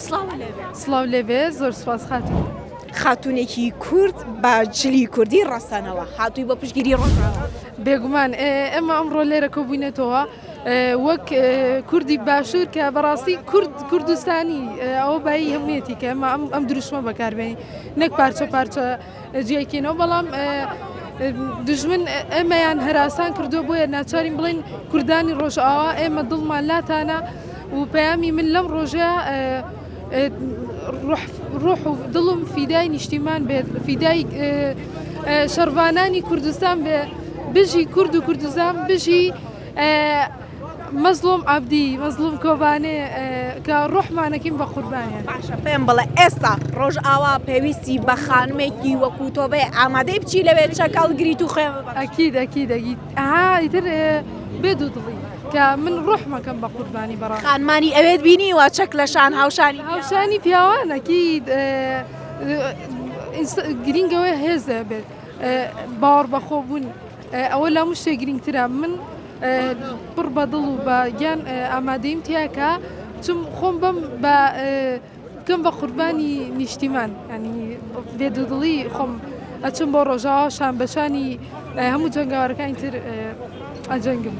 سڵاو لێبێ زۆر سوپاس خاتون. خاتونێکی کورد بە جلی کوردی ڕاستانەوە هاتووی بە پشگیری ڕۆژناوە. بێگومان ئێمە ئەمڕۆ لێرە کۆبوونێتەوە وەک کوردی باشوور کە بەڕاستی کوردستانی ئەوە بای هەمێتی کە ئەمە ئەم دروشمە بەکاربێنی نەک پارچە پارچە جیایکێنەوە بەڵام دژمن ئێمەیان هەراسان کردو بۆیە ناچارین بڵێن کوردانی ڕۆژئاوا ئێمە دڵمان لاتانە و پەیامی من لەم ڕۆژە ڕۆح و دڵم فیدای نیشتیمان بێت فیدای شەڕوانانی کوردستان بێ بژی کورد و کوردستان بژی مەزلوم عەبدی مەزلوم کۆبانێ کە ڕۆحمانەکەین بە قوربانیان. باشە پێم بڵێ ئێستا ڕۆژئاوا پێویستی بە خانمێکی وەکو تۆ بێ ئامادەی بچی لەوێ چەکەڵ گریت و خێمە ئەکید ئیتر بێ دوو دڵی کە من ڕۆحمەکەم بە قوربانی بەڕام خانمانی ئەوێت بینیوە چەک لە شان هاوشانی پیاوانەکی گرنگەوەی هێزە بێت باوەڕ بەخۆ بوون ئەوە لە هەموو شتێک گرنگترە من پڕ بە دڵ و بە گیان ئامادەیم تیاکە چم خۆم بم بە بکەم بە قوربانی نیشتیمان ینی بێدڵی خۆم ئەچم بۆ ڕۆژاوە شان بەشانی هەموو جەنگاوەرەکانی تر ئەجەنگم.